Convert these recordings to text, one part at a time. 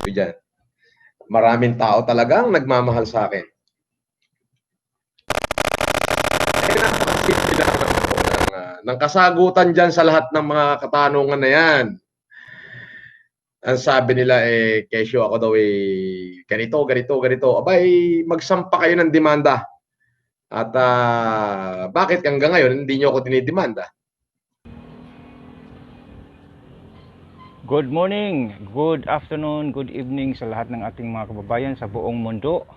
ko dyan. Maraming tao talagang nagmamahal sa akin. Eh, napakasimple lang naman po ng kasagutan dyan sa lahat ng mga katanungan na yan. Ang sabi nila kesyo ako daw ganito, ganito, ganito. Abay, magsampa kayo ng demanda. At bakit hanggang ngayon hindi nyo ako dinidemanda? Good morning, good afternoon, good evening sa lahat ng ating mga kababayan sa buong mundo.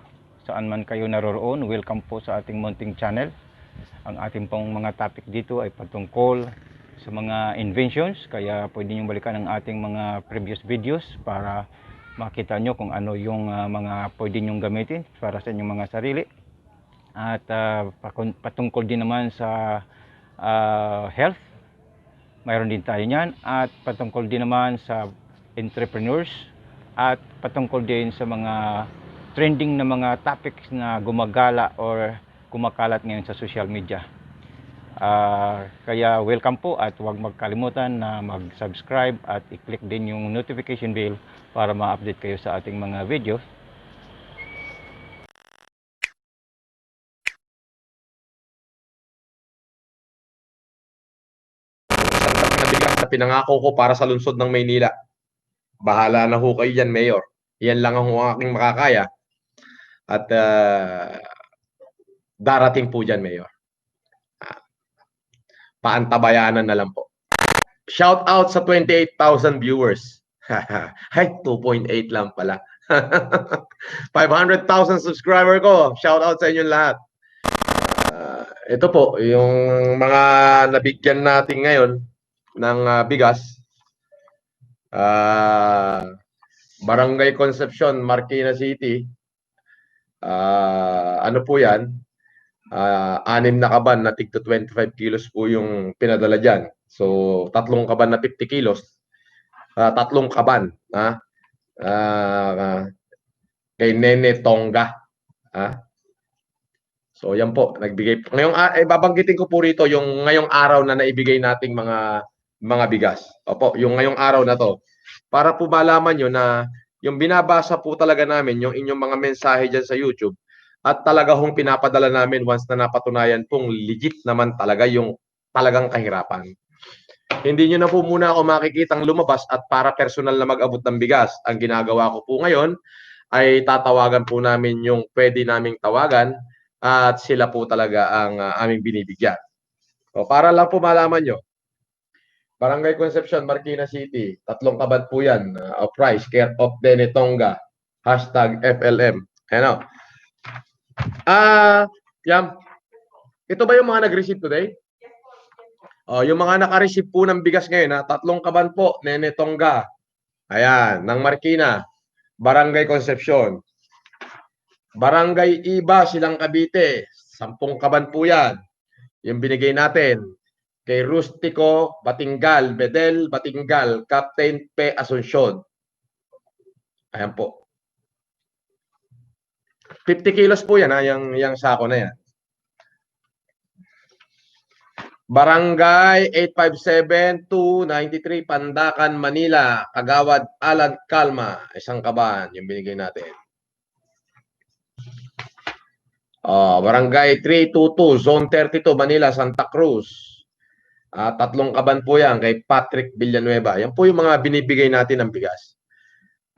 Saan man kayo naroroon, welcome po sa ating munting channel. Ang ating pong mga topic dito ay patungkol sa mga inventions, kaya pwede nyo balikan ang ating mga previous videos para makita nyo kung ano yung mga pwede nyong gamitin para sa inyong mga sarili. At patungkol din naman sa health, mayroon din tayo niyan, at patungkol din naman sa entrepreneurs, at patungkol din sa mga trending na mga topics na gumagala or kumakalat ngayon sa social media. Kaya welcome po, at huwag magkalimutan na mag-subscribe at i-click din yung notification bell para ma-update kayo sa ating mga video. Na pinangako ko para sa lungsod ng Maynila. Bahala na ho kayo dyan, Mayor. Yan lang ang aking makakaya. At darating po dyan, Mayor. Paantabayanan na lang po. Shout out sa 28,000 viewers. Ay, 2.8 lang pala. 500,000 subscriber ko. Shout out sa inyong lahat. Ito po, yung mga nabigyan natin ngayon ng bigas. Barangay Concepcion, Marikina City. Ano po yan? 6 na kaban na tig to 25 kilos po yung pinadala dyan. So, 3 kaban na 50 kilos. 3 kaban. Kay Nene Tonga. So, yan po. Nagbigay po. Ngayong, babanggitin ko po rito yung ngayong araw na naibigay nating mga bigas. Opo, yung ngayong araw na to. Para po malaman nyo na yung binabasa po talaga namin, yung inyong mga mensahe dyan sa YouTube, at talaga hong pinapadala namin once na napatunayan pong legit naman talaga yung talagang kahirapan. Hindi nyo na po muna ako makikitang lumabas at para personal na mag-abot ng bigas. Ang ginagawa ko po ngayon ay tatawagan po namin yung pwede naming tawagan at sila po talaga ang aming binibigyan. So, para lang po malaman nyo, Barangay Concepcion, Marikina City, 3 kaban po yan. Price, care of Nene Tonga, #FLM. Ano? Yan. Ito ba yung mga nag-receive today? Yung mga naka-receive po ng bigas ngayon, 3 kaban po, Nene Tonga. Ayan, ng Marikina, Barangay Concepcion. Barangay Iba, Silang Cavite, 10 kaban po yan. Yung binigay natin. Kay Rustico Batingal, Bedel Batingal, Captain P. Asuncion. Ayan po. 50 kilos po yan, yung sako na yan. Barangay 857-293, Pandakan, Manila, Kagawad Alan Calma, 1 kaban, yung binigay natin. Barangay 322, Zone 32, Manila, Santa Cruz. 3 kaban po yan kay Patrick Villanueva. Yan po yung mga binibigay natin ng bigas.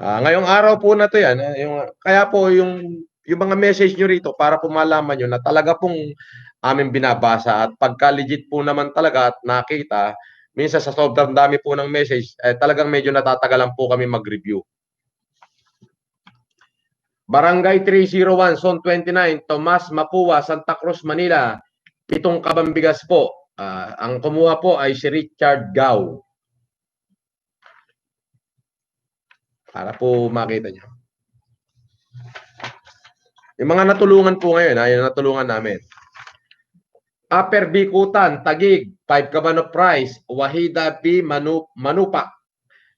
Ngayong araw po na to yan. Kaya po yung mga message nyo rito para po malaman nyo na talaga pong aming binabasa at pagka legit po naman talaga at nakita, minsan sa sobrang dami po ng message, talagang medyo natatagalan po kami mag-review. Barangay 301, Zone 29, Tomas Mapua, Santa Cruz, Manila. 7 kabang bigas po. Ang kumuha po ay si Richard Gao. Para po makita nyo. Yung mga natulungan po ngayon, yung natulungan namin. Upper Bikutan, Tagig, 5 kaban of price, Wahida B. Manupa,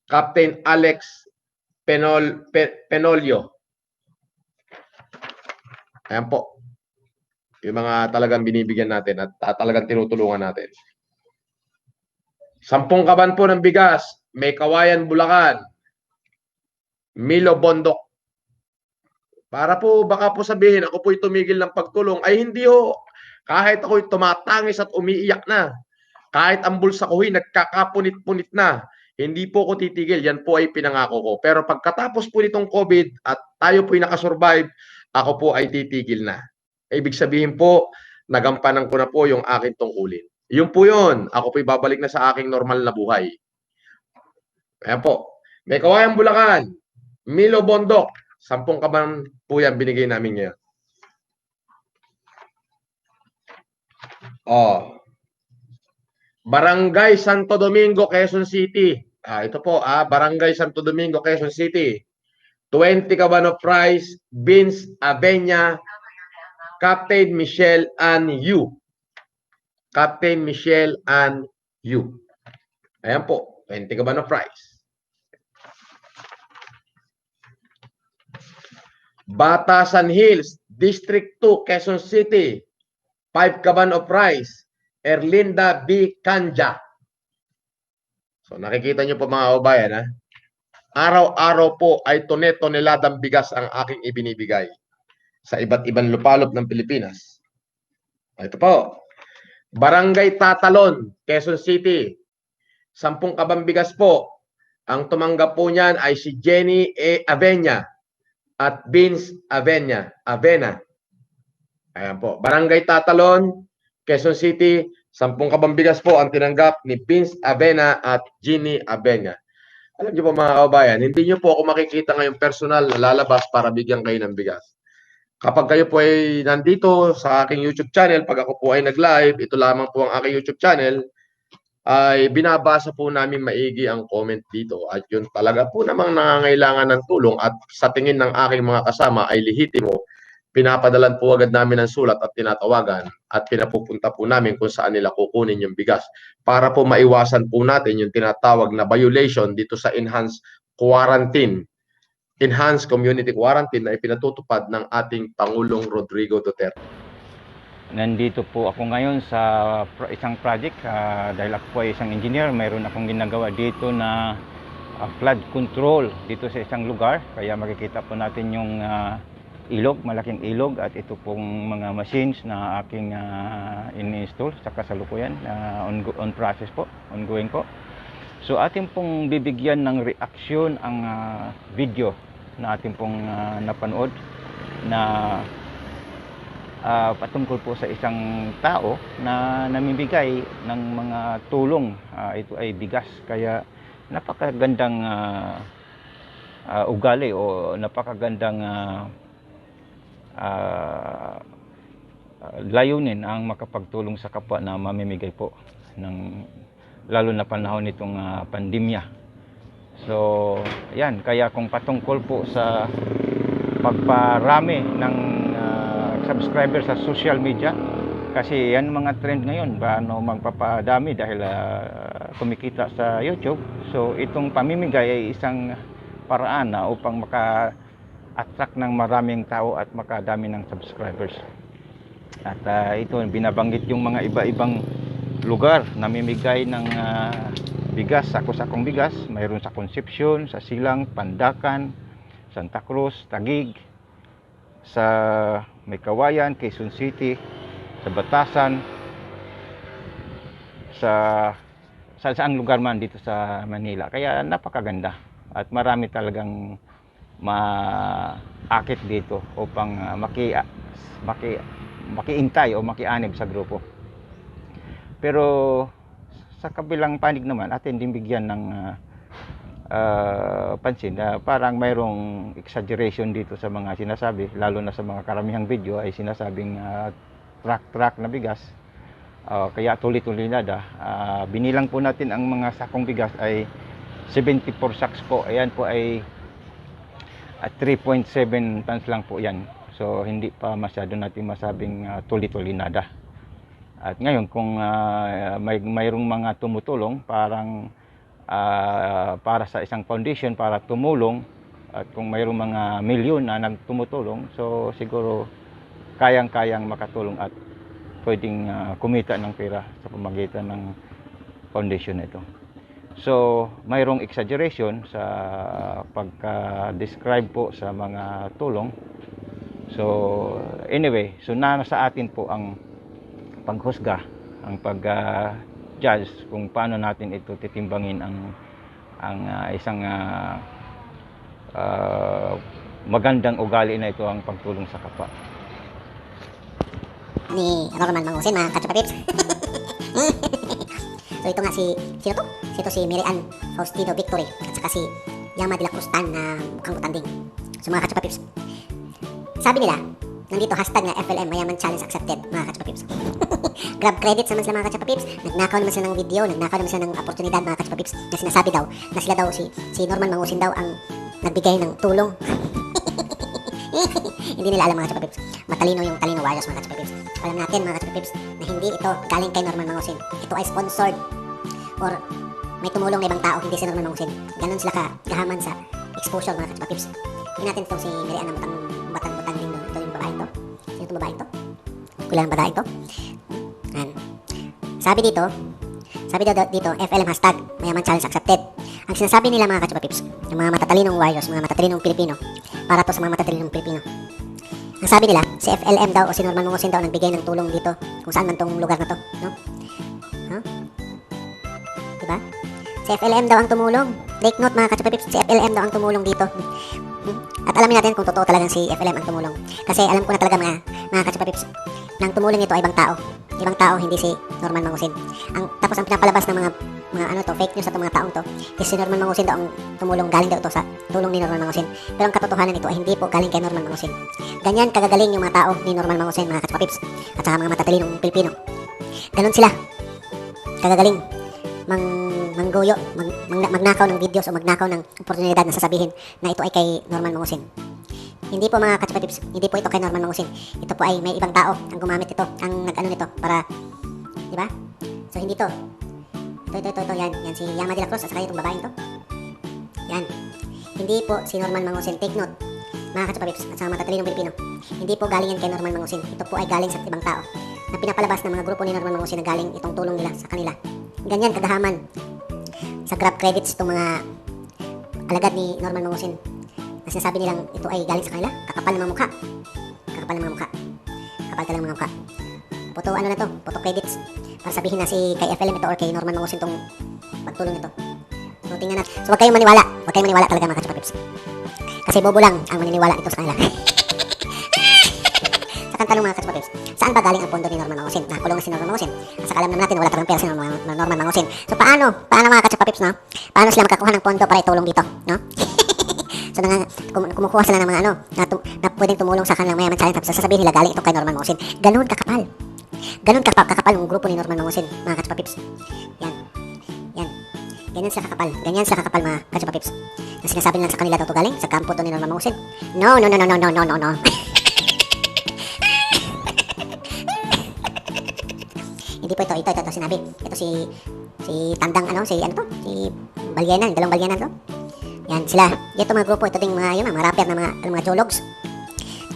Captain Alex Penolio. Ayan po. Yung mga talagang binibigyan natin at talagang tinutulungan natin. 10 kaban po ng bigas, May Kawayan, Bulacan. Milo Bondok. Para po baka po sabihin ako po'y tumigil ng pagtulong, ay hindi ho. Kahit ako'y tumatangis at umiiyak na, kahit ang bulsa ko'y nagkakapunit-punit na, hindi po ako titigil. Yan po ay pinangako ko. Pero pagkatapos po nitong COVID at tayo po'y nakasurvive, ako po ay titigil na. Ibig sabihin po, nagampanan ko na po yung aking tungkulin. Yun po yun. Ako po'y babalik na sa aking normal na buhay. Ayan po. May Kawayang Bulacan, Milo Bondok, 10 kaban po yan binigay namin ngayon. Oh. Barangay Santo Domingo, Quezon City. Ito po, Barangay Santo Domingo, Quezon City. 20 kaban of rice, Beans Avenya, Captain Michelle and you. Captain Michelle and you. Ayan po, 20 kaban of rice. Batasan Hills, District 2, Quezon City. 5 kaban of rice, Erlinda B. Kanja. So nakikita nyo po mga kabayan, araw-araw po ay toneladang bigas ang aking ibinibigay sa iba't ibang lupalop ng Pilipinas. Ito po, Barangay Tatalon, Quezon City. 10 kabang bigas po. Ang tumanggap po niyan ay si Jenny A. Avenya at Vince Avena. Ayan po, Barangay Tatalon, Quezon City. 10 kabang bigas po ang tinanggap ni Vince Avena at Jenny Avena. Alam niyo po mga kababayan, hindi niyo po ako makikita ngayong personal na lalabas para bigyan kayo ng bigas. Kapag kayo po ay nandito sa aking YouTube channel, pag ako po ay nag-live, ito lamang po ang aking YouTube channel, ay binabasa po namin maigi ang comment dito. At yun talaga po namang nangangailangan ng tulong at sa tingin ng aking mga kasama ay lehitimo, pinapadalan po agad namin ng sulat at tinatawagan at pinapupunta po namin kung saan nila kukunin yung bigas para po maiwasan po natin yung tinatawag na violation dito sa enhanced community quarantine na ipinatutupad ng ating Pangulong Rodrigo Duterte. Nandito po ako ngayon sa isang project dahil ako po ay isang engineer. Mayroon akong ginagawa dito na flood control dito sa isang lugar. Kaya makikita po natin yung ilog, malaking ilog, at ito pong mga machines na aking in-install sa kasalukuyan, on process po, ongoing po. So atin pong bibigyan ng reaksyon ang video na atin pong napanood na patungkol po sa isang tao na namimigay ng mga tulong. Ito ay bigas, kaya napakagandang ugali o napakagandang layunin ang makapagtulong sa kapwa na mamimigay po ng lalo na panahon nitong pandemya. So yan, kaya kung patungkol po sa pagparami ng subscriber sa social media, kasi yan mga trend ngayon, paano magpapadami dahil kumikita sa YouTube. So itong pamimigay ay isang paraan na upang maka-attract ng maraming tao at makadami ng subscribers. At ito binabanggit yung mga iba-ibang lugar namimigay ng bigas, sako-sakong bigas. Mayroon sa Concepcion, sa Silang, Pandakan, Santa Cruz, Taguig, sa May Kawayan, Quezon City, sa Batasan, sa saang lugar man dito sa Manila. Kaya napakaganda at marami talagang maakit dito upang makiintay o makianib sa grupo. Pero sa kabilang panig naman, atin din bigyan ng pansin na parang mayroong exaggeration dito sa mga sinasabi, lalo na sa mga karamihang video ay sinasabing truck na bigas. Kaya tuloy-tuloy na binilang po natin ang mga sakong bigas ay 74 sacks po. Ayan po ay 3.7 tons lang po yan. So hindi pa masyado natin masabing tuloy-tuloy nada. At ngayon kung mayroong mga tumutulong parang para sa isang foundation para tumulong, at kung mayroong mga milyon na nagtumutulong, so siguro kayang-kayang makatulong at pwedeng kumita ng pera sa pamamagitan ng foundation nito. So, mayroong exaggeration sa pagka-describe po sa mga tulong. So, anyway, so nasa atin po ang paghusga, ang pag-judge kung paano natin ito titimbangin ang isang magandang ugali na ito, ang pagtulong sa kapwa. Ni Norman Mangusin, mga kachupapips. So ito nga sino to? Si Miriam Faustino Victory at saka si Yama de la Cruz Tan na mukhang utanding. So mga kachupapips, sabi nila, nandito hashtag nga FLM Mayaman Challenge accepted, mga kachupapips. Grab credits naman sila, mga kachupapips. Nagnakaw naman sila ng video, nagnakaw naman sila ng oportunidad, mga kachupapips, na sinasabi daw na sila daw si Norman Mangusin daw ang nagbigay ng tulong. Hindi nila alam, mga kachupapips. Matalino yung Talino Warriors, mga kachupapips. Alam natin, mga kachupapips, na hindi ito galing kay Norman Mangusin. Ito ay sponsored or may tumulong na ibang tao, hindi si Norman Mangusin. Ganon sila kagahaman sa exposure, mga kachupapips. Tingnan natin itong si Miriam na batang-butang din doon. Ito yung babae ito. Sino itong babae ito? Kulang ang babae ito. Yan. Sabi dito, FLM hashtag Mayaman Challenge accepted. Ang sinasabi nila, mga kachupapips, yung mga matatalinong warriors, mga matatalinong Pilipino, para to sa mga matatalinong Pilipino. Ang sabi nila, si FLM daw o si Norman Mangusin daw nagbigay ng tulong dito kung saan man tong lugar na to, no? Diba? Si FLM daw ang tumulong. Take note, mga kachupapips, si FLM daw ang tumulong dito. At alamin natin kung totoo talagang si FLM ang tumulong. Kasi alam ko na talaga, mga kachupapips, nang tumulong ito ay ibang tao. Ibang tao, hindi si Norman Mangusin. Tapos ang pinapalabas ng mga fake news sa mga taong to, kasi si Norman Mangusin daw ang tumulong, galing daw ito sa tulong ni Norman Mangusin. Pero ang katotohanan nito ay hindi po galing kay Norman Mangusin. Ganyan kagagaling yung mga tao ni Norman Mangusin, mga kachupapips, at saka mga matatalinong Pilipino. Ganon sila kagagaling mangguyo, magnakaw ng videos o magnakaw ng oportunidad na sasabihin na ito ay kay Norman Mangusin. Hindi po, mga kachupapips, hindi po ito kay Norman Mangusin. Ito po ay may ibang tao ang gumamit ito, ang nag-ano nito para, di ba? So hindi to. Ito, yan si Yama de la Cruz at saka itong babaeng to. Yan. Hindi po si Norman Mangusin. Take note, mga kachupapips at saka matatalinong Pilipino. Hindi po galing yan kay Norman Mangusin. Ito po ay galing sa ibang tao na pinapalabas ng mga grupo ni Norman Mangusin na galing itong tulong nila sa kanila. Ganyan kagahaman sa grab credits itong mga alagad ni Norman Mangusin na sinasabi nilang ito ay galing sa kanila. Kakapal ng mga mukha. Kakapal ng mga mukha. Kakapal talagang mga mukha. Photo ano na to? Photo credits. Para sabihin na si kay FLM ito or kay Norman Mangusin itong pagtulong nito. So tingnan natin. So wag kayong maniwala. Wag kayong maniwala talaga, mga kachupapips. Kasi bobo lang ang maniniwala ito sa kanila. Sa kantanong, mga kachupapips, saan ba galing ang pondo ni Norman Mangusin? Nakakulong na si Norman Mangusin. At saka alam naman natin wala talagang pera si Norman Mangusin. So paano mga kachupapips, no? Paano sila magkakuha ng pondo para itulong dito, no? So kumukuha sila ng mga na pwedeng tumulong sa kanilang Mayaman Challenge, tapos sasabihin nila galing ito kay Norman Mangusin. Ganun kakapal. Ganun kakapal ng grupo ni Norman Mangusin, mga kachupapips. Yan. Ganyan sila kakapal, mga kachupapips. Na sinasabi nila sa kanila daw ito galing sa kampo to ni Norman Mangusin. No. Hindi po ito sinabi. Ito si Tandang si Balyenan, dalawang Balyenan to. Yan sila. Ito mga grupo, ito ding mga rapper na mga jologs.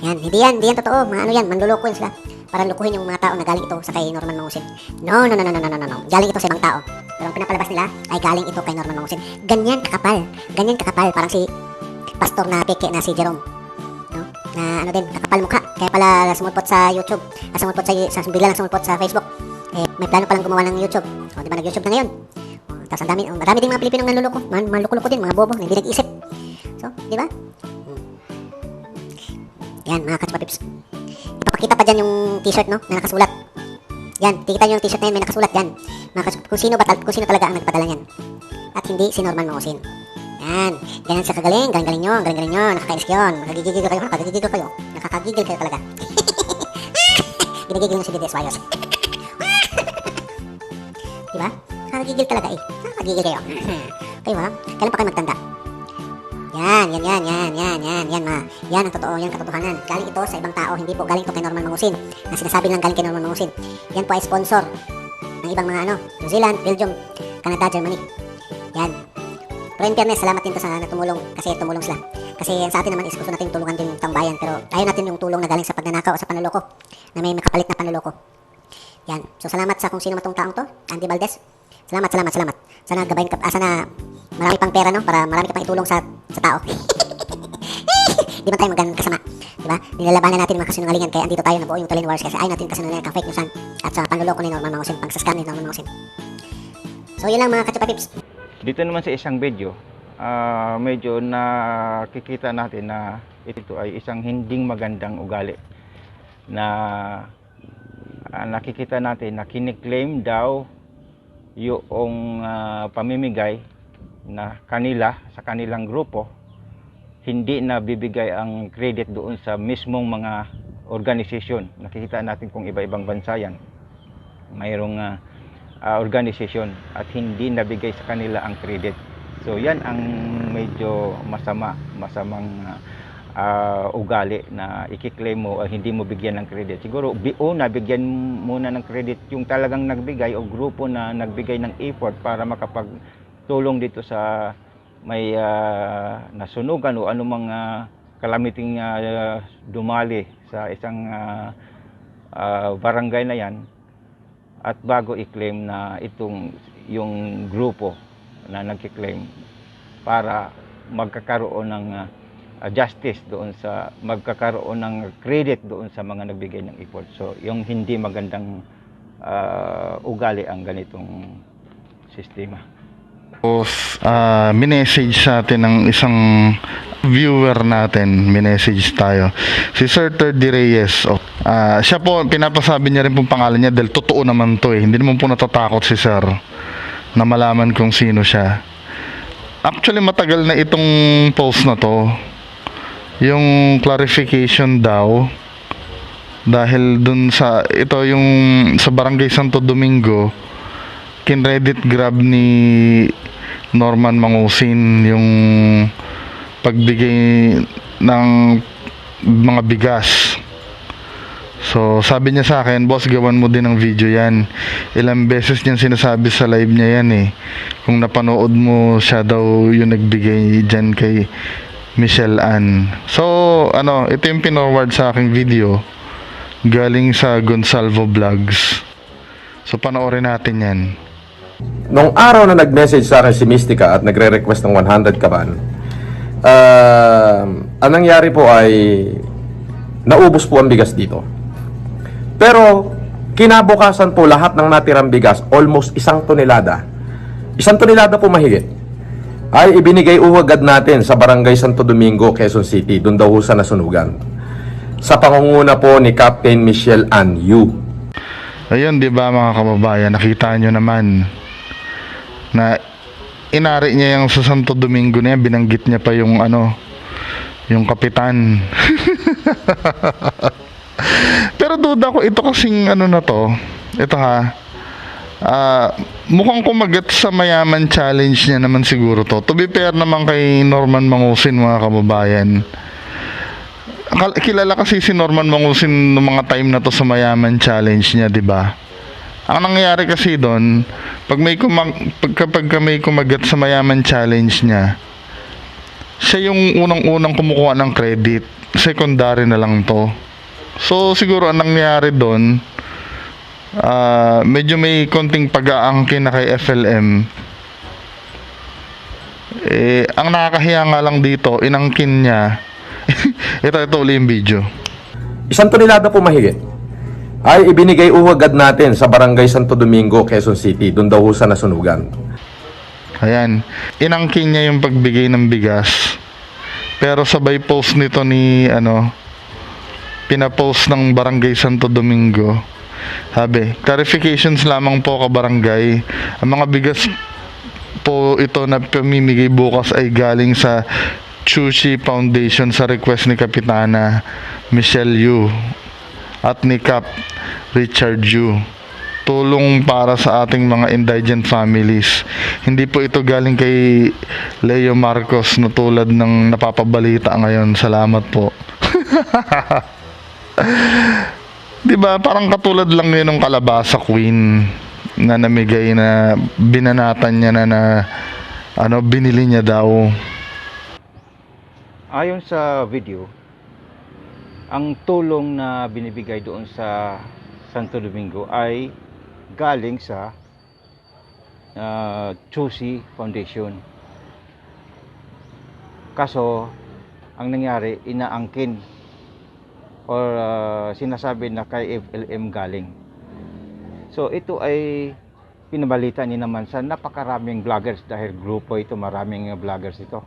Yan, hindi yan totoo. Mga manluloko yan sila. Para lukuhin yung mga tao na galing ito sa kay Norman Mangusin. No. Galing ito sa ibang tao. Pero ang pinapalabas nila ay galing ito kay Norman Mangusin. Ganyan kakapal. Parang si pastor na peke na si Jerome. No? Na kakapal mukha. Kaya pala sumulpot sa YouTube. Bigla lang sumulpot sa Facebook. May plano palang gumawa ng YouTube. O, di ba, nag-YouTube na ngayon? Tapos marami din mga Pilipinong nanluloko. Manluloko din, mga bobo, hindi nag-isip. So, di ba? Yan, mga kachupapips. Ipapakita pa dyan yung t-shirt, no, na nakasulat. Yan, tikita nyo yung t-shirt na yan, may nakasulat yan. Kung sino talaga ang nagpadala yan. At hindi si Norman Mangusin. Yan, ganyan siya kagaling, galing nyo, nakakainis yun. Nakagigigil kayo talaga. Ginigigil nyo si DDS Warriors. Diba? Nakagigil talaga eh. Nakagigil kayo. Kayo ha? Kailan pa kayo magtanda? Yan. Yan ang totoo, yan katotohanan. Galing ito sa ibang tao, hindi po galing ito kay Norman Mangusin. Na sinasabi lang galing kay Norman Mangusin. Yan po ay sponsor ng ibang mga New Zealand, Belgium, Canada, Germany. Yan. Pero in fairness, salamat din to sa tumulong kasi tumulong sila. Kasi sa atin naman is gusto natin tulungan din yung taong bayan, pero ayaw natin yung tulong na galing sa pagnanakaw o sa panloloko na may makapalit na panloloko. Yan. So salamat sa kung sino matong taong to, Andy Valdez. Salamat. Sana gabayin ka, sana marami pang pera, no? Para marami ka pang itulong sa tao. Di ba tayo magandang kasama? Diba? Nilalabanan natin mga kasinungalingan, kaya andito tayo, nabuo yung Tulin Wars kasi ayaw natin kasinungalingan, ka-fake newsan at sa panluloko ni Norman Mangusin, pang-scam ni Norman Mangusin. So yun lang mga Kachupa Pips. Dito naman sa isang video, medyo nakikita natin na ito ay isang hinding magandang ugali na nakikita natin na kiniklaim daw yung pamimigay na kanila sa kanilang grupo, hindi na bibigay ang credit doon sa mismong mga organisasyon. Nakikita natin kung iba-ibang bansa yan, mayroong organisasyon at hindi nabigay sa kanila ang credit. So yan ang medyo masamang ugali na ikiklaim mo hindi mo bigyan ng credit. Siguro una bigyan muna ng credit yung talagang nagbigay o grupo na nagbigay ng effort para makapagtulong dito sa may nasunugan o anumang kalamiting dumali sa isang barangay na yan, at bago i-claim na itong yung grupo na nagki-claim para magkakaroon ng justice doon sa magkakaroon ng credit doon sa mga nagbigay ng effort. So yung hindi magandang ugali ang ganitong sistema. Minessage sa atin ng isang viewer natin, minessage tayo, si Sir Terdy Reyes. Siya po, pinapasabi niya rin pong pangalan niya dahil totoo naman to hindi naman po natatakot si Sir na malaman kung sino siya. Actually matagal na itong post na to, yung clarification daw, dahil dun sa ito yung sa Barangay Santo Domingo, kinredit grab ni Norman Mangusin yung pagbigay ng mga bigas. So sabi niya sa akin, boss, gawan mo din ng video yan. Ilang beses niyang sinasabi sa live niya yan kung napanood mo, siya daw yung nagbigay dyan kay Michelle Ann. So ito yung pinorward sa aking video galing sa Gonsalvo Vlogs. So panoorin natin yan. Nung araw na nag-message sa akin si Mystica at nagre-request ng 100 kaban, ang nangyari po ay naubos po ang bigas dito. Pero kinabukasan po lahat ng natirang bigas, almost 1 tonelada, 1 tonelada po mahigit, ay ibinigay agad natin sa Barangay Santo Domingo, Quezon City, doon daw sa nasunugan, sa pangunguna po ni Captain Michelle Ann Yu. Ayun, di ba mga kababayan, nakita nyo naman na inari niya yung sa Santo Domingo niya, binanggit niya pa yung yung kapitan. Pero duda ko ito kasing na to, ito mukhang kumagat sa mayaman challenge niya naman siguro to. To be fair naman kay Norman Mangusin, mga kababayan, kilala kasi si Norman Mangusin ng mga time na to sa mayaman challenge niya, di ba? Ang nangyayari kasi doon, kapag may kumagat sa mayaman challenge niya, siya yung unang-unang kumukuha ng credit, secondary na lang to. So siguro ang nangyayari doon, medyo may konting pag-aangkin na kay FLM. Ang nakakahiya nga lang dito, inangkin niya ito ulit yung video. 1 tonelada po mahigit ay ibinigay agad natin sa Barangay Santo Domingo, Quezon City, doon daw sa nasunugan. Ayan, inangkin niya yung pagbigay ng bigas. Pero sabay post nito ni pinapost ng Barangay Santo Domingo. Sabi, clarifications lamang po ka barangay. Ang mga bigas po ito na pamimigay bukas ay galing sa Chuchi Foundation sa request ni Kapitana Michelle Yu at ni Cap Richard Yu. Tulong para sa ating mga indigent families. Hindi po ito galing kay Leo Marcos na tulad ng napapabalita ngayon. Salamat po. Diba, parang katulad lang yun ng Kalabasa Queen na namigay, na binanatan niya na binili niya daw. Ayon sa video, ang tulong na binibigay doon sa Santo Domingo ay galing sa Chusi Foundation. Kaso, ang nangyari, inaangkin or sinasabi na kay FLM galing. So, ito ay pinabalita ni naman sa napakaraming vloggers dahil grupo ito, maraming vloggers ito.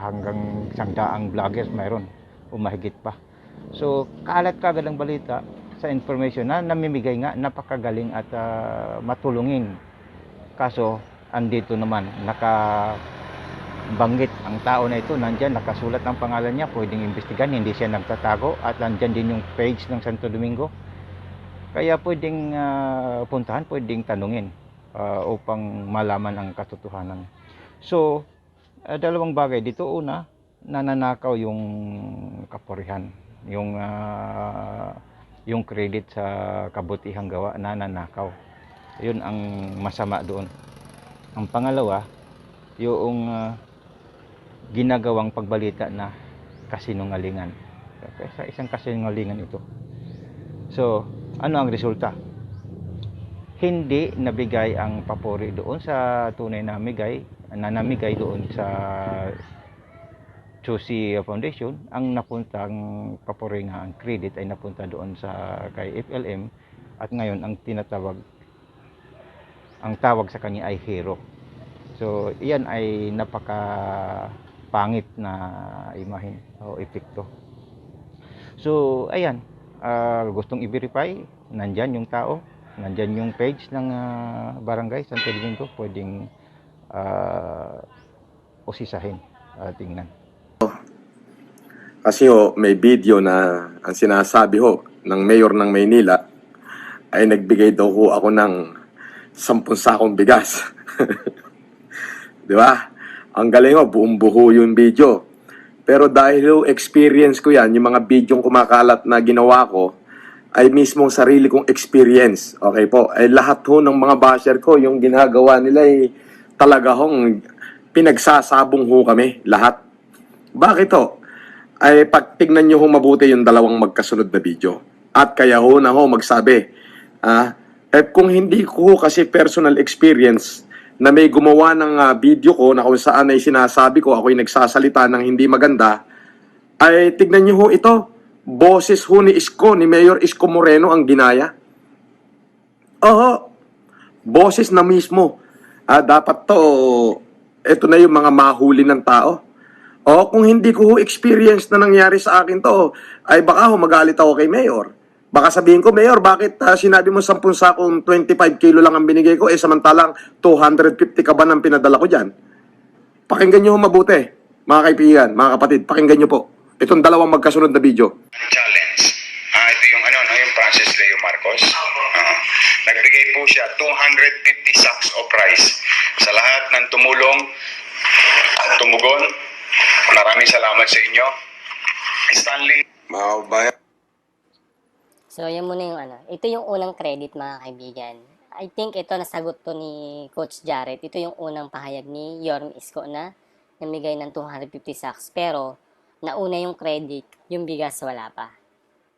Hanggang 100 vloggers mayroon o mahigit pa. So, kalat kagad ang balita sa information na namimigay nga, napakagaling at matulungin. Kaso, andito naman, nakabanggit ang tao na ito, nandyan, nakasulat ang pangalan niya, pwedeng imbestigan, hindi siya nagtatago, at nandyan din yung page ng Santo Domingo. Kaya pwedeng puntahan, pwedeng tanungin upang malaman ang katotohanan. So, dalawang bagay dito. Una, nananakaw yung kapurihan, yung credit sa kabutihang gawa, nananakaw. Yun ang masama doon. Ang pangalawa, yung ginagawang pagbalita na kasinungalingan. Sa isang kasinungalingan ito. So, ano ang resulta? Hindi nabigay ang papuri doon sa tunay na namigay doon sa Chusi Foundation. Ang napuntang papuri nga, ang credit ay napunta doon sa kay FLM, at ngayon ang tawag sa kanya ay hero. So, iyan ay napaka pangit na imahen o epekto. So, ayan, gustong i-verify, nandyan yung tao, nandyan yung page ng Barangay Santo Domingo, pwedeng usisahin, tingnan. Kasi may video na ang sinasabi ng mayor ng Maynila ay nagbigay daw ako ng 10 sakong bigas. Di ba? Ang galing buong buo yung video. Pero dahil experience ko yan, yung mga bidyong kumakalat na ginawa ko, ay mismong sarili kong experience. Okay po? Ay lahat ng mga basher ko, yung ginagawa nila ay talaga pinagsasabong kami. Lahat. Bakit ay pag tignan nyo mabuti yung dalawang magkasunod na video. At kaya magsabi, kung hindi ko kasi personal experience na may gumawa ng video ko na kung saan ay sinasabi ko ako'y nagsasalita ng hindi maganda, ay tignan nyo ito. Boses ni ni Mayor Isko Moreno ang ginaya. Boses na mismo. Dapat ito na yung mga mahuli ng tao. Kung hindi ko experience na nangyari sa akin ay baka magalit ako kay Mayor. Baka sabihin ko, Mayor, bakit sinabi mo 10 sakong 25 kilo lang ang binigay ko, samantalang 250 ka ba ng pinadala ko dyan? Pakinggan nyo mabuti, mga kaibigan, mga kapatid, pakinggan nyo po. Itong dalawang magkasunod na video. Challenge. Ito yung yung Francis Leo Marcos. Nagbigay po siya 250 sacks of rice sa lahat ng tumulong at tumugon. Maraming salamat sa inyo. Stanley. Mga bayan. So, yan muna yung Ito yung unang credit, mga kaibigan. I think ito nasagot to ni Coach Jarrett. Ito yung unang pahayag ni Yorme Isko na namigay ng 250 sacks. Pero, nauna yung credit, yung bigas wala pa.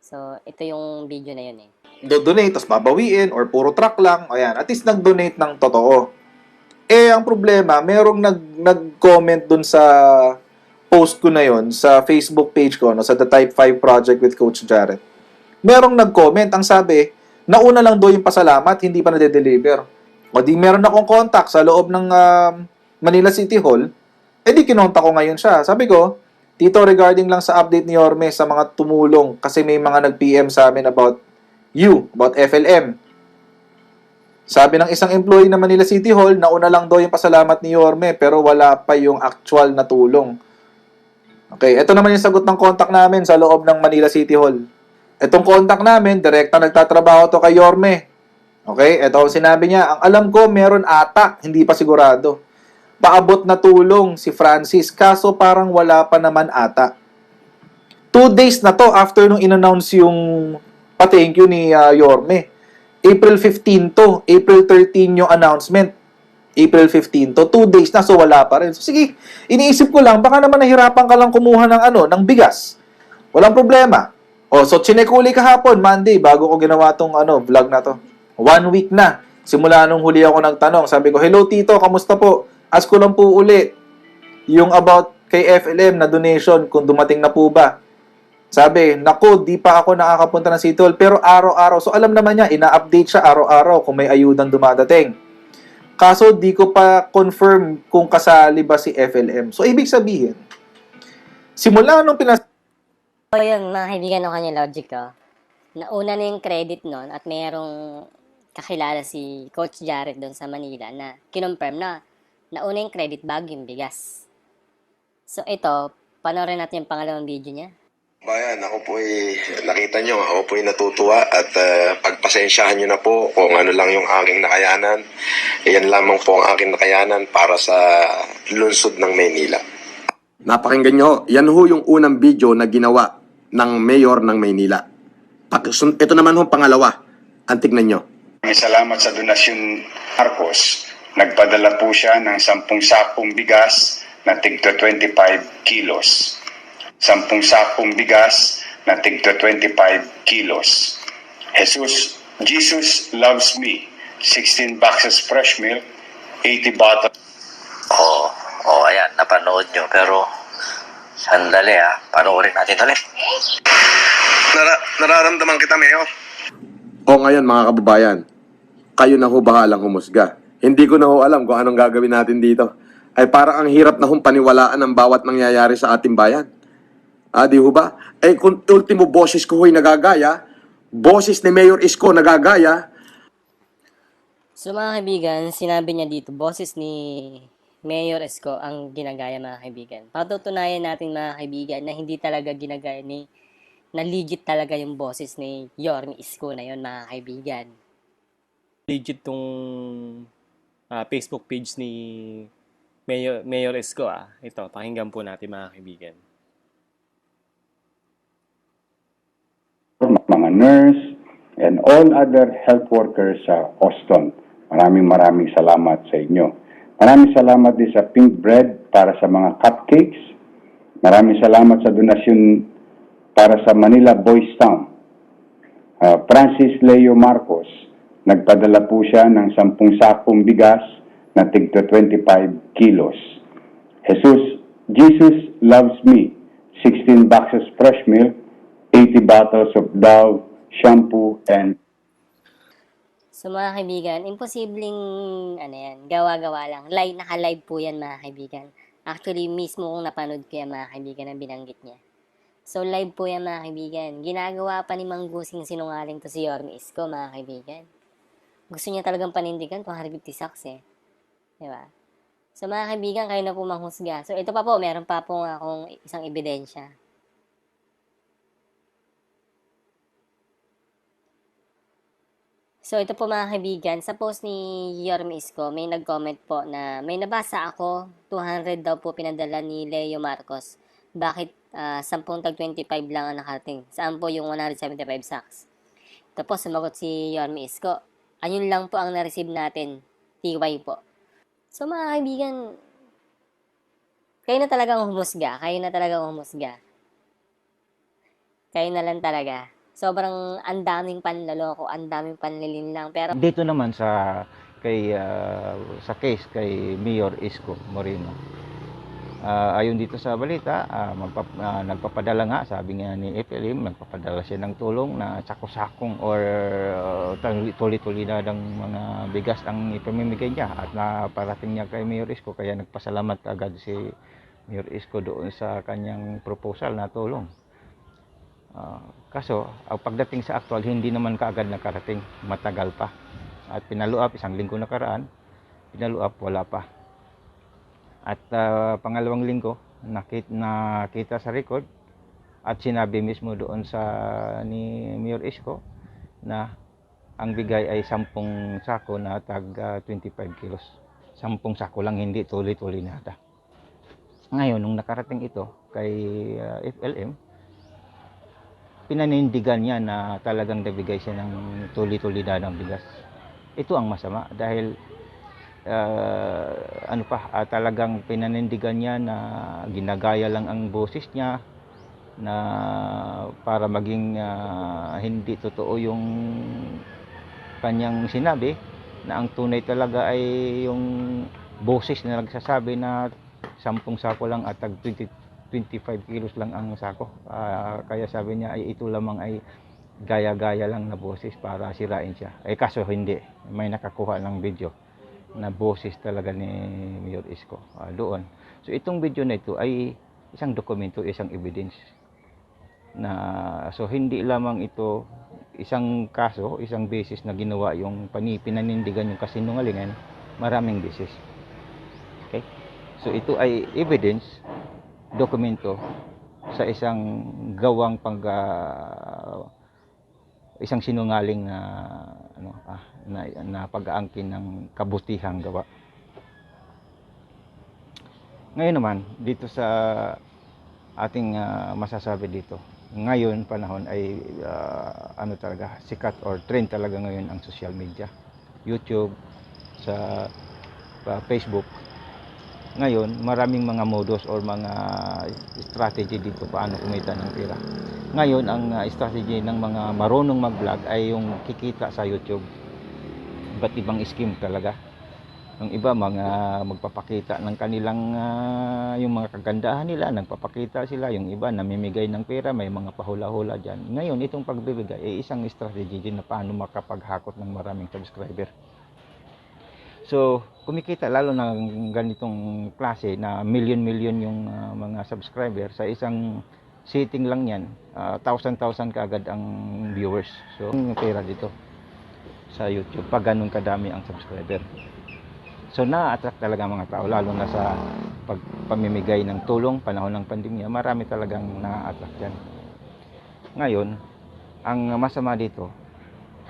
So, ito yung video na yun Do-donate, tapos babawiin, or puro truck lang. Ayan, at least nag-donate ng totoo. Ang problema, merong nag-comment dun sa post ko na yon sa Facebook page ko, sa The Type 5 Project with Coach Jarrett. Merong nag-comment, ang sabi, nauna lang daw yung pasalamat, hindi pa nade-deliver. O di meron akong contact sa loob ng Manila City Hall, di kinontak ko ngayon siya. Sabi ko, Tito, regarding lang sa update ni Yorme sa mga tumulong, kasi may mga nag-PM sa amin about FLM. Sabi ng isang employee ng Manila City Hall, nauna lang daw yung pasalamat ni Yorme, pero wala pa yung actual na tulong. Okay, ito naman yung sagot ng contact namin sa loob ng Manila City Hall. Itong contact namin, direkta nagtatrabaho to kay Yorme. Okay, ito ang sinabi niya. Ang alam ko, meron ata, hindi pa sigurado. Paabot na tulong si Francis, kaso parang wala pa naman ata. 2 days na to after nung in-announce yung pa-thank you ni Yorme. April 15 to, April 13 yung announcement. April 15 to, 2 days na, so wala pa rin. So sige, iniisip ko lang, baka naman nahirapan ka lang kumuha ng bigas. Walang problema. So chinekuli kahapon, Monday, bago ko ginawa tong vlog na to. 1 week na. Simula nung huli ako nagtanong, sabi ko, "Hello Tito, kamusta po? Ask ko lang po uli, yung about kay FLM na donation, kung dumating na po ba?" Sabi, "Naku, di pa ako nakakapunta ng City Hall, pero araw-araw." So alam naman niya, ina-update siya araw-araw kung may ayudang dumadating. Kaso di ko pa confirm kung kasali ba si FLM. So ibig sabihin, simula nung So yun, mga kaibigan, ng kanya logic ko. Nauna na yung credit nun at mayroong kakilala si Coach Jared doon sa Manila na kinonfirm na nauna yung credit bago yung bigas. So ito, panoorin natin yung pangalawang video niya. Bayan, ako po nakita nyo, ako po natutuwa at pagpasensyahan nyo na po kung ano lang yung aking nakayanan. Iyan lamang po ang aking nakayanan para sa lungsod ng Maynila. Napakinggan nyo, yan ho yung unang video na ginawa ng mayor ng Maynila. Ito naman ho pangalawa, ang tignan nyo. May salamat sa donasyon Marcos. Nagpadala po siya ng 10 sakong bigas na tigto 25 kilos. 10 sakong bigas na tigto 25 kilos. Jesus loves me. 16 boxes fresh milk, 80 bottles. Ayan, napanood nyo. Pero, sandali panoorin natin ulit. Nararamdaman kita, Mayor. O ngayon, mga kababayan, kayo na ho bahalang humusga. Hindi ko na ho alam kung anong gagawin natin dito. Ay parang ang hirap na hong paniwalaan ang bawat nangyayari sa ating bayan. Di ho ba? Kung ultimo boses ko ho'y nagagaya, boses ni Mayor Isko nagagaya. So mga kaibigan, sinabi niya dito, boses ni Mayor Isko ang ginagaya, mga kaibigan. Patutunayan natin, mga kaibigan, na hindi talaga ginagaya na legit talaga yung boses ni Yorme Isko na yon, mga kaibigan. Legit tong Facebook page ni Mayor Isko. Ito, pakinggan po natin, mga kaibigan. Mga nurse and all other health workers sa Austin. Maraming salamat sa inyo. Maraming salamat din sa pink bread para sa mga cupcakes. Maraming salamat sa donasyon para sa Manila Boys Town. Francis Leo Marcos, nagpadala po siya ng 10 sakong bigas na tigto 25 kilos. Jesus loves me. 16 boxes fresh milk, 80 bottles of Dove shampoo and... So mga kaibigan, imposibleng gawa-gawa lang. Naka-live po yan, mga kaibigan. Actually, mismo kung napanood ko yan, mga kaibigan, ang binanggit niya. So live po yan, mga kaibigan. Ginagawa pa ni Manggusing sinungaling to si Yorme Isko, mga kaibigan. Gusto niya talagang panindigan 250 sacks Diba? So mga kaibigan, kayo na po manghusga. So ito pa po, meron pa po akong isang ebidensya. So ito po, mga kaibigan, sa post ni Yorme Isko, may nag-comment po na may nabasa ako, 200 daw po pinadala ni Leo Marcos. Bakit 10 tag 25 lang ang nakarating? Saan po yung 175 sacks? Ito po, sumagot si Yorme Isko. Ayun lang po ang na-receive natin. TY po. So mga kaibigan, kayo na talagang humusga. Kayo na lang talaga. Sobrang ang daming panloloko, ang daming panlilinlang. Pero Dito naman sa case kay Mayor Isko Moreno. Ayon dito sa balita, nagpapadala nga, sabi nga ni FLM, nagpapadala siya ng tulong na sako-sakong or tuli-tuli na ng mga bigas ang ipamimigay niya at naparating niya kay Mayor Isko, kaya nagpasalamat agad si Mayor Isko doon sa kanyang proposal na tulong. Kaso, pagdating sa actual, hindi naman kaagad nakarating, matagal pa. At pinaluap, 1 linggo nakaraan, pinaluap, wala pa. At pangalawang linggo, nakita sa record at sinabi mismo doon ni Mayor Isko na ang bigay ay 10 sako na tag 25 kilos. 10 sako lang, hindi tuli-tuli nata. Ngayon, nung nakarating ito kay FLM, pinanindigan niya na talagang nabigay siya ng tuli-tuli na ng bigas. Ito ang masama dahil talagang pinanindigan niya na ginagaya lang ang boses niya na para maging hindi totoo yung kanyang sinabi, na ang tunay talaga ay yung boses na nagsasabi na 10 sako lang at tag 25 kilos lang ang sako. Kaya sabi niya ay ito lamang ay gaya-gaya lang na boses para sirain siya. Kaso hindi, may nakakuha ng video na boses talaga ni Mayor Isko doon. So itong video na ito ay isang dokumento, isang evidence na so hindi lamang ito isang kaso, isang beses na ginawa yung pinanindigan yung kasinungalingan, maraming beses. Okay? So ito ay evidence, dokumento sa isang gawang isang sinungaling na na pag-aangkin ng kabutihang gawa. Ngayon naman dito sa ating masasabi dito, ngayon panahon ay talaga sikat or trend talaga ngayon ang social media, YouTube, sa Facebook. Ngayon maraming mga modus or mga strategy dito paano kumita ng pera. Ngayon ang strategy ng mga marunong mag-vlog ay yung kikita sa YouTube. Iba't ibang scheme talaga. Yung iba mga magpapakita ng kanilang yung mga kagandahan nila, nagpapakita sila. Yung iba namimigay ng pera, may mga pahula-hula dyan. Ngayon itong pagbibigay ay isang strategy din na paano makapaghakot ng maraming subscriber. So kumikita lalo na ganitong klase na million yung mga subscriber sa isang sitting lang yan, 1,000 kaagad ang viewers. So yung pera dito sa YouTube pag ganun kadami ang subscriber. So na-attract talaga mga tao lalo na sa pagpamimigay ng tulong panahon ng pandemya, marami talagang na-attract yan. Ngayon, ang masama dito,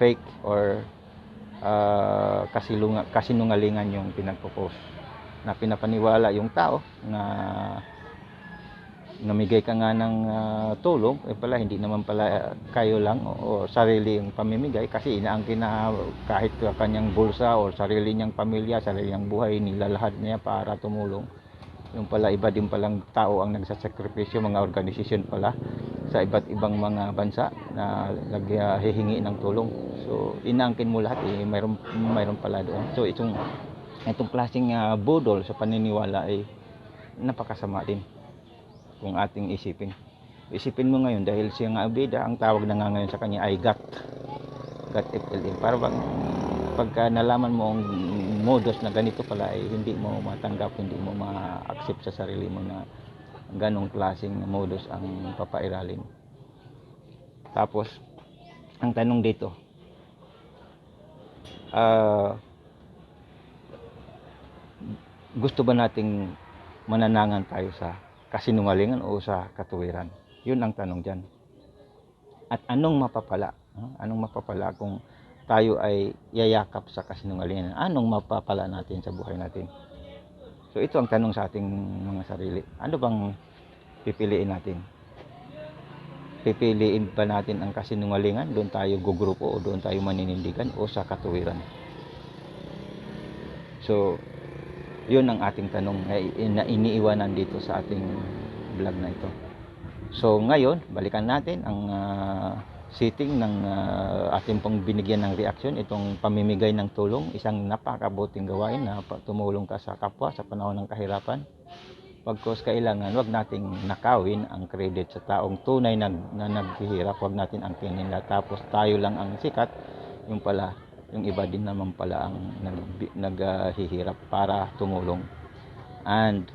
fake or kasinungalingan yung pinagpo-post na pinapaniwala yung tao na namigay ka nga ng tulong, pala hindi naman pala kayo lang o sarili yung pamimigay kasi inaangkin na kahit kanyang bulsa o sarili niyang pamilya, sarili niyang buhay, nilalahad niya para tumulong. Yung pala iba din palang tao ang nagsasakripisyo, mga organisasyon pala sa iba't ibang mga bansa na naghihingi ng tulong. So inaangkin mo lahat, mayroon pala doon. So itong klaseng budol sa paniniwala ay napakasama din kung ating isipin. Isipin mo ngayon dahil siya nga bida, ang tawag na nga ngayon sa kanya ay GAT FLM. Para bang pagka nalaman mo ang modus na ganito pala ay hindi mo matanggap, hindi mo ma-accept sa sarili mo na ganong klaseng modus ang papairalin. Tapos ang tanong dito, gusto ba nating mananangan tayo sa kasinungalingan o sa katuwiran? Yun ang tanong dyan. At anong mapapala? Anong mapapala kung tayo ay yayakap sa kasinungalingan? Anong mapapala natin sa buhay natin? So ito ang tanong sa ating mga sarili. Ano bang pipiliin natin? Pipiliin ba natin ang kasinungalingan? Doon tayo gugrupo o doon tayo maninindigan o sa katuwiran? So yun ang ating tanong na iniiwanan dito sa ating vlog na ito. So ngayon, balikan natin ang setting ng ating pong binigyan ng reaction, itong pamimigay ng tulong, isang napakabuting gawain na tumulong ka sa kapwa sa panahon ng kahirapan. Pagkos kailangan, wag nating nakawin ang credit sa taong tunay na naghihirap, wag natin ang nila. Tapos tayo lang ang sikat, yung pala yung iba din naman pala ang naghihirap para tumulong. And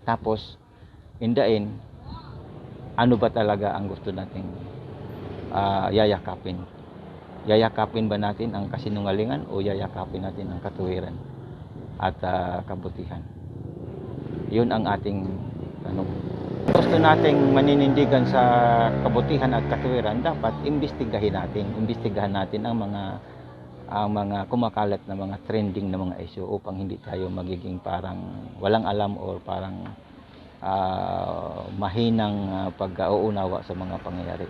tapos in the end, ano ba talaga ang gusto nating yayakapin? Yayakapin ba natin ang kasinungalingan o yayakapin natin ang katuwiran at kabutihan? Yun ang ating tanong. Gusto nating maninindigan sa kabutihan at katuwiran, dapat imbestigahan natin ang mga kumakalat na mga trending na mga issue upang hindi tayo magiging parang walang alam or parang mahinang pag-uunawa sa mga pangyayari.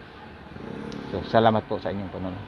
So salamat po sa inyong panonood.